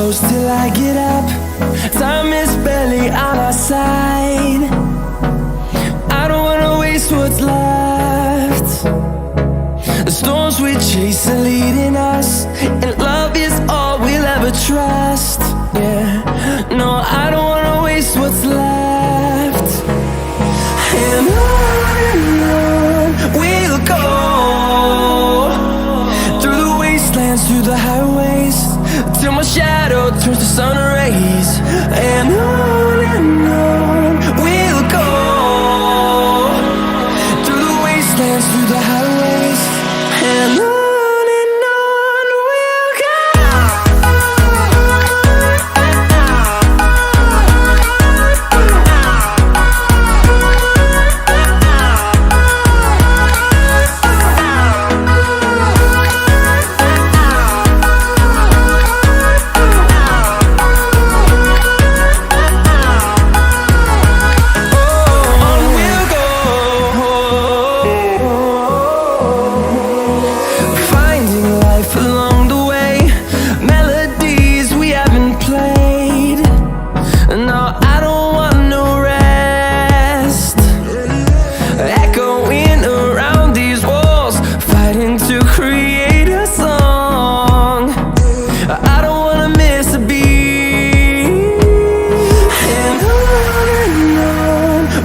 close till I get up. Time is barely on our side. I don't wanna waste what's left. The storms we chase are leading us, and love is all we'll ever trust. Yeah, no, I don't wanna waste what's left. And on we'll go, through the wastelands, through the highways, till my shadow turns to sun rays. And on we'll go, through the wastelands, through the highways, and on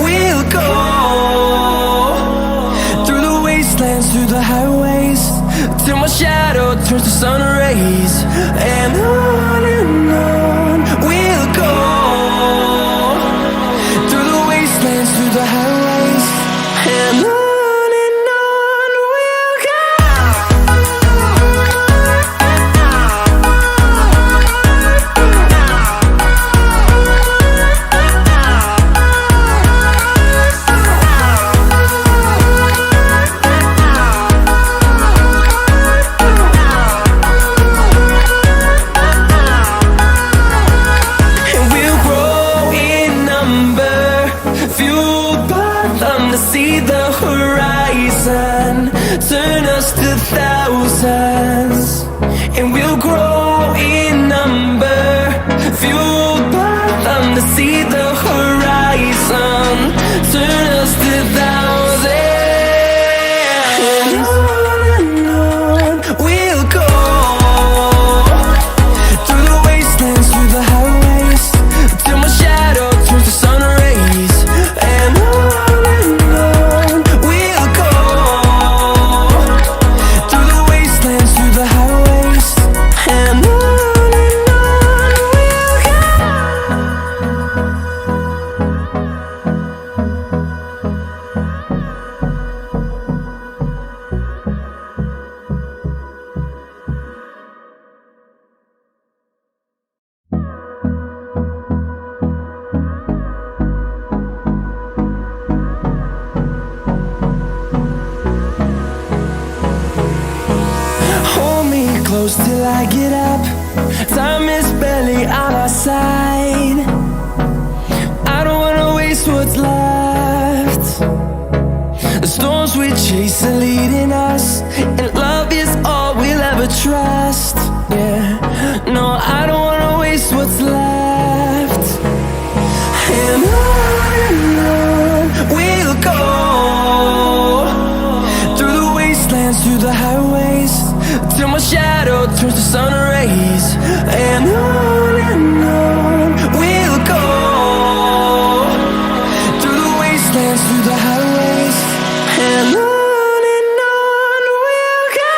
we'll go. Through the highways, till my shadow turns to sun rays. And on we'll go, through the wastelands, through the highways, and on we'll go. See the horizon, turn us to thousands, and we'll grow in number, fueled by them. To see the horizon, turn us to thousands, and on we'll go, through the wastelands, through the highways, till my shadow turns to sun rays. And close till I get up. Time is barely on our side. I don't wanna waste what's left. The storms we chase are leading us, and love is all we'll ever trust. Yeah, no, I don't wanna waste what's left. And on we'll go, through the wastelands, through the highways, till my shadow turns to sun rays. And on we'll go, through the wastelands, through the highways, and on we'll go.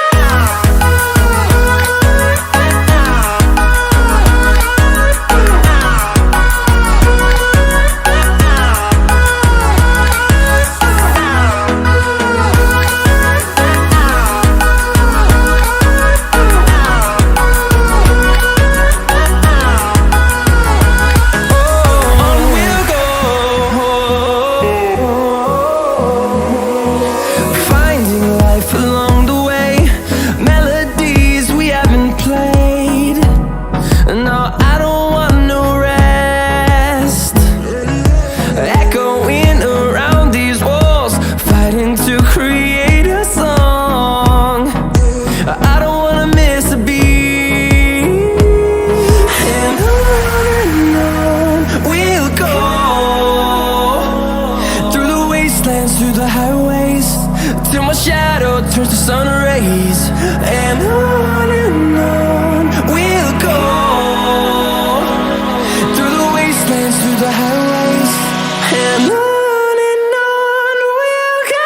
highways, till my shadow turns to sun rays. And on we'll go, through the wastelands, through the highways. And on we'll go.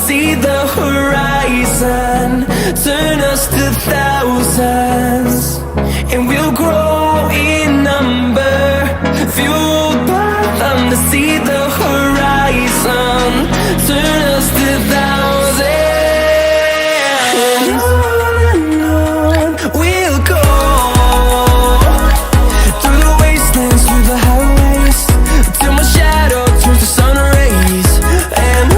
See the horizon turn us to thousands, and we'll grow in number, fueled by them to see the horizon turn us to thousands. And on we'll go, through the wastelands, through the highways, till my shadow turns to sun rays. And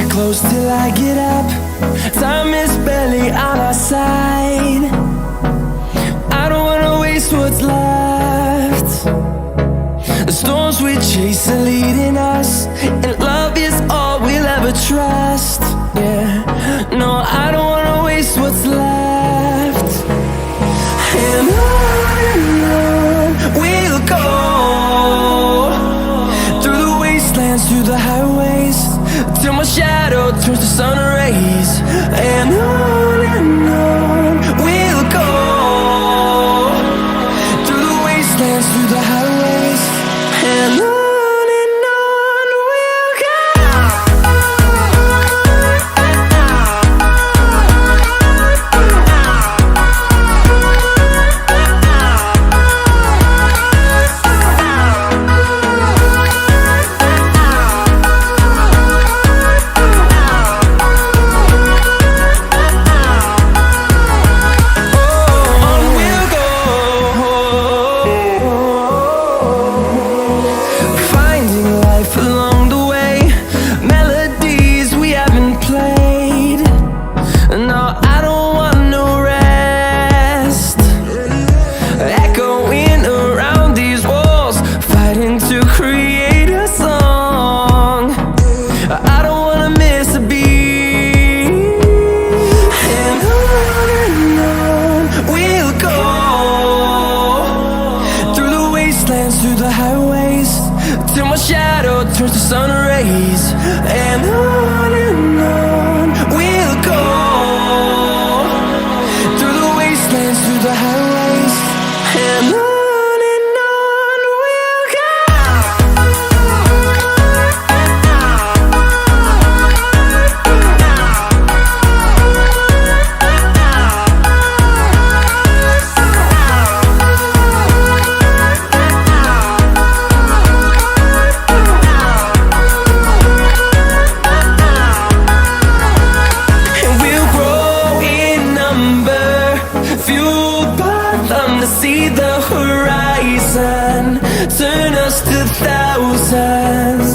close till I get up. Time is barely on our side. I don't wanna waste what's left. The storms we chase are leading us, and love is all we'll ever trust. Yeah, no, I don't wanna waste what's left. And on we'll go, through the wastelands, through the highways, till my shadow turns to sun rays. And on we'll go, through the wastelands, through the highways. And on we'll go. Through the highways, till my shadow turns to sun rays. And on we'll go, through the wastelands, through the highways. And on. See the horizon turn us to thousands.